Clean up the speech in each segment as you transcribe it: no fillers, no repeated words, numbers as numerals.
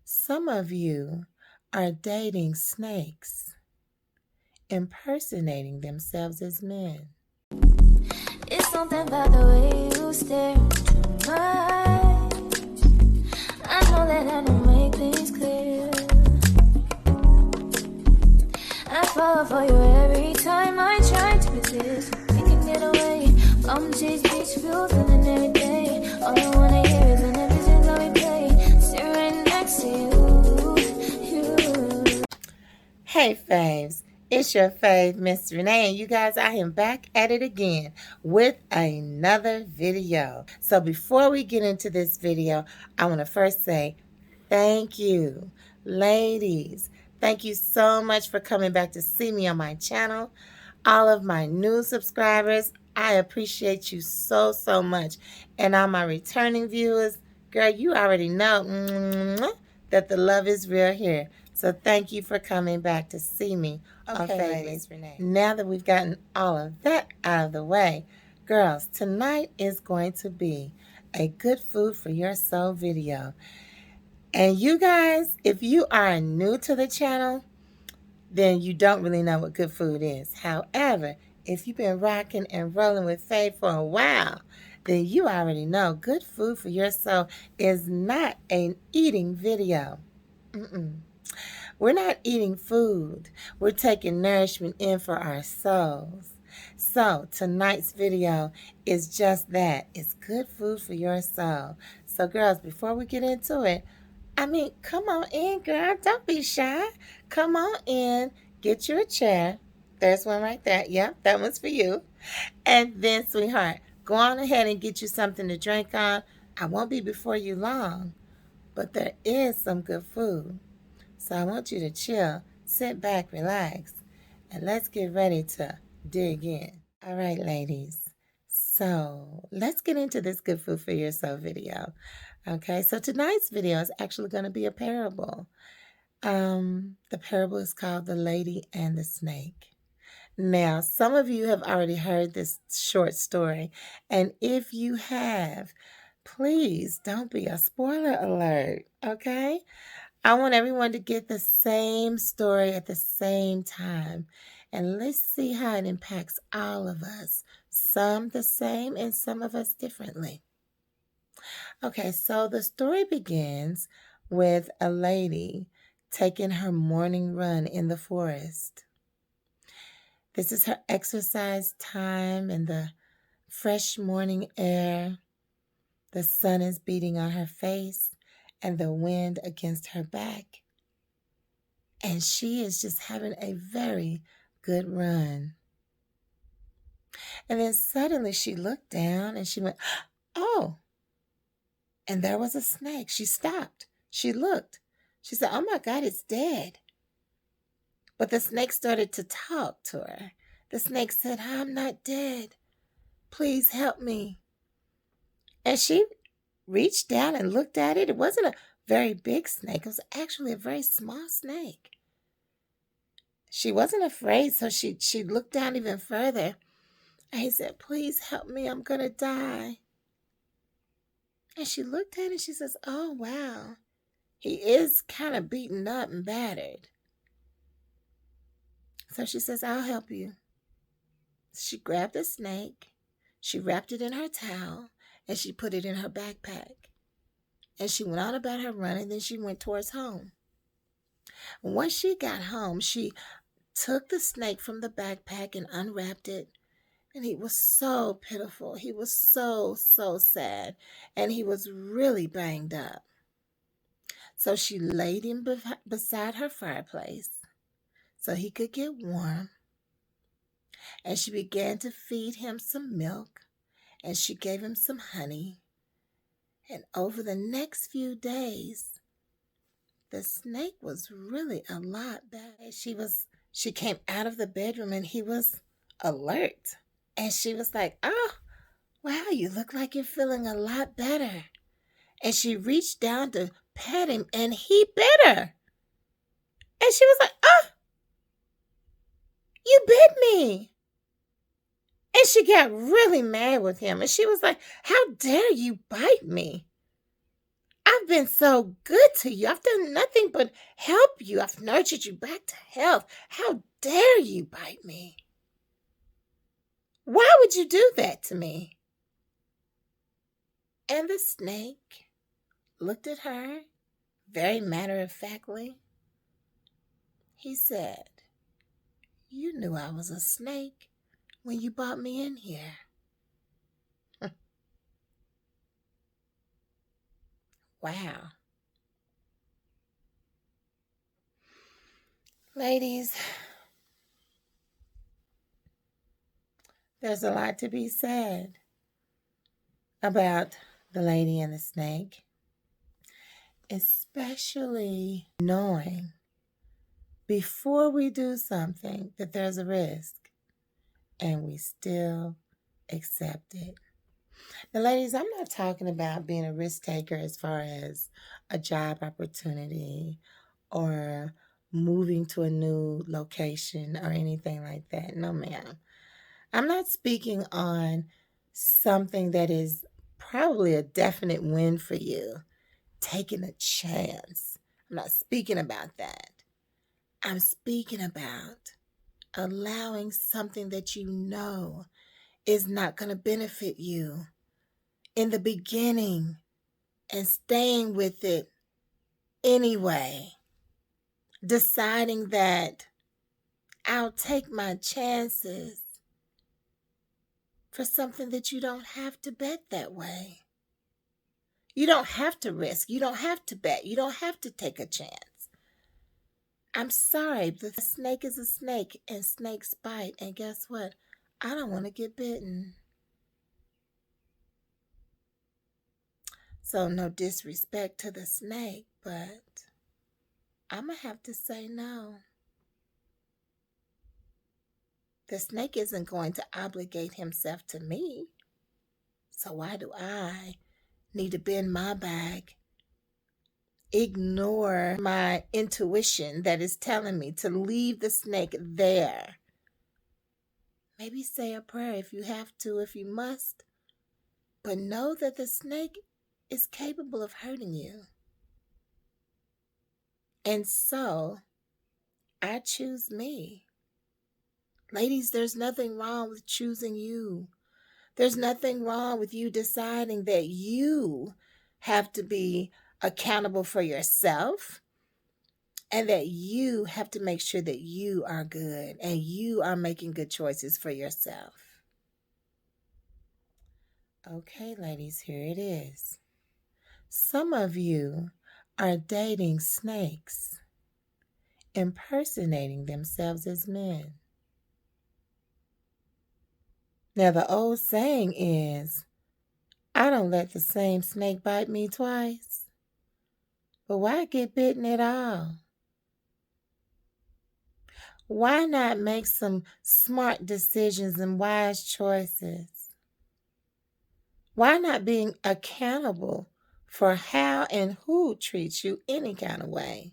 Some of you are dating snakes, impersonating themselves as men. It's something about the way you stare into my eyes. I know that I don't make things clear. I fall for you every time I try to resist. We can get away from these beach views and every day. All I wanna hear is an episode that we play. Sit right next to you. Hey Favs, it's your Fav Ms. Renee, and you guys, I am back at it again with another video. So before we get into this video, I want to first say thank you, ladies. Thank you so much for coming back to see me on my channel. All of my new subscribers, I appreciate you so much. And all my returning viewers, girl, you already know that the love is real here. So thank you for coming back to see me on Fav Ms. Renee. Now that we've gotten all of that out of the way, girls, tonight is going to be a good food for your soul video. And you guys, if you are new to the channel, then you don't really know what good food is. However, if you've been rocking and rolling with Fav for a while, then you already know good food for your soul is not an eating video. We're not eating food. We're taking nourishment in for our souls. So tonight's video is just that. It's good food for your soul. So girls, before we get into it, come on in, girl. Don't be shy. Come on in. Get you a chair. There's one right there. Yep, that one's for you. And then, sweetheart, go on ahead and get you something to drink on. I won't be before you long, but there is some good food. So I want you to chill, sit back, relax, and let's get ready to dig in. All right, ladies. So let's get into this good food for your soul video. Okay, so tonight's video is actually going to be a parable. The parable is called The Lady and the Snake. Now, some of you have already heard this short story, and if you have, please don't be a spoiler alert, okay? I want everyone to get the same story at the same time, and let's see how it impacts all of us, some the same and some of us differently. Okay, so the story begins with a lady taking her morning run in the forest. This is her exercise time in the fresh morning air. The sun is beating on her face and the wind against her back. And she is just having a very good run. And then suddenly she looked down and she went, oh, and there was a snake. She stopped. She looked. She said, oh my God, it's dead. But the snake started to talk to her. The snake said, I'm not dead. Please help me. And she reached down and looked at it. It wasn't a very big snake. It was actually a very small snake. She wasn't afraid, so she looked down even further. And he said, please help me. I'm going to die. And she looked at it and she says, oh, wow. He is kind of beaten up and battered. So she says, I'll help you. She grabbed the snake. She wrapped it in her towel and she put it in her backpack. And she went on about her run and then she went towards home. Once she got home, she took the snake from the backpack and unwrapped it. And he was so pitiful. He was so sad. And he was really banged up. So she laid him beside her fireplace so he could get warm. And she began to feed him some milk. And she gave him some honey. And over the next few days, the snake was really a lot better. She came out of the bedroom and he was alert. And she was like, oh, wow, you look like you're feeling a lot better. And she reached down to pet him and he bit her. And she was like, oh, you bit me. And she got really mad with him. And she was like, how dare you bite me? I've been so good to you. I've done nothing but help you. I've nurtured you back to health. How dare you bite me? Why would you do that to me?" And the snake looked at her very matter-of-factly. He said, "You knew I was a snake when you brought me in here." Wow. Ladies, there's a lot to be said about the lady and the snake, especially knowing before we do something that there's a risk and we still accept it. Now, ladies, I'm not talking about being a risk taker as far as a job opportunity or moving to a new location or anything like that. No, ma'am. I'm not speaking on something that is probably a definite win for you, taking a chance. I'm not speaking about that. I'm speaking about allowing something that you know is not going to benefit you in the beginning and staying with it anyway. Deciding that I'll take my chances for something that you don't have to bet that way. You don't have to risk. You don't have to bet. You don't have to take a chance. I'm sorry, the snake is a snake and snakes bite. And guess what? I don't want to get bitten. So no disrespect to the snake, but I'm going to have to say no. The snake isn't going to obligate himself to me. So why do I need to bend my back, ignore my intuition that is telling me to leave the snake there? Maybe say a prayer if you have to, if you must, but know that the snake is capable of hurting you. And so I choose me. Ladies, there's nothing wrong with choosing you. There's nothing wrong with you deciding that you have to be accountable for yourself and that you have to make sure that you are good and you are making good choices for yourself. Okay, ladies, here it is. Some of you are dating snakes, impersonating themselves as men. Now, the old saying is, I don't let the same snake bite me twice. But why get bitten at all? Why not make some smart decisions and wise choices? Why not being accountable for how and who treats you any kind of way?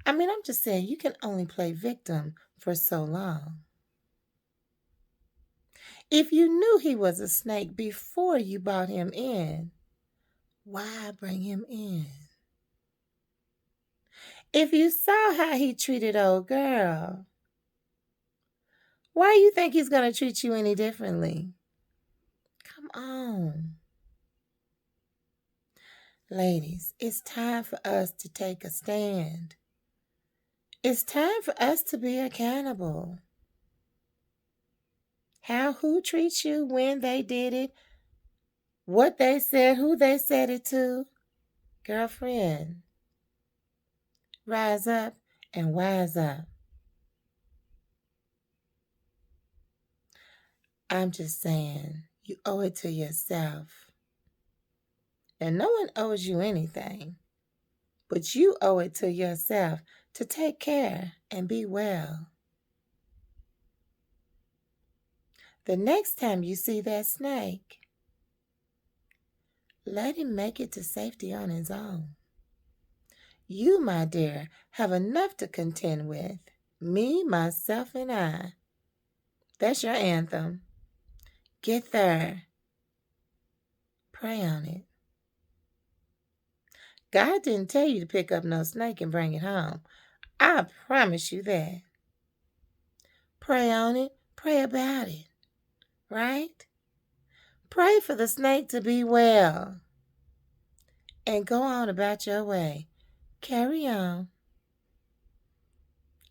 I mean, I'm just saying you can only play victim for so long. If you knew he was a snake before you brought him in, why bring him in? If you saw how he treated old girl, why do you think he's going to treat you any differently? Come on. Ladies, it's time for us to take a stand. It's time for us to be accountable. Who treats you, when they did it, what they said, who they said it to. Girlfriend, rise up and wise up. I'm just saying, you owe it to yourself. And no one owes you anything, but you owe it to yourself to take care and be well. The next time you see that snake, let him make it to safety on his own. You, my dear, have enough to contend with. Me, myself, and I. That's your anthem. Get there. Pray on it. God didn't tell you to pick up no snake and bring it home. I promise you that. Pray on it. Pray about it. Right? Pray for the snake to be well. And go on about your way. Carry on.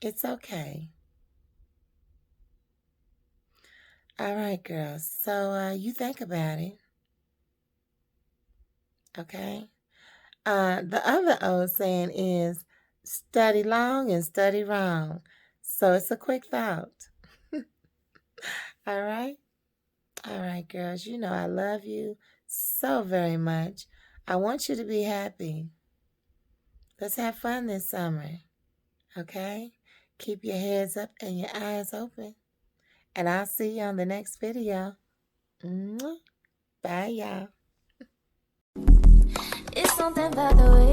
It's okay. All right, girls. So you think about it. Okay? The other old saying is study long and study wrong. So it's a quick thought. All right? All right, girls. You know I love you so very much. I want you to be happy. Let's have fun this summer. Okay? Keep your heads up and your eyes open. And I'll see you on the next video. Mwah. Bye, y'all. It's something about the way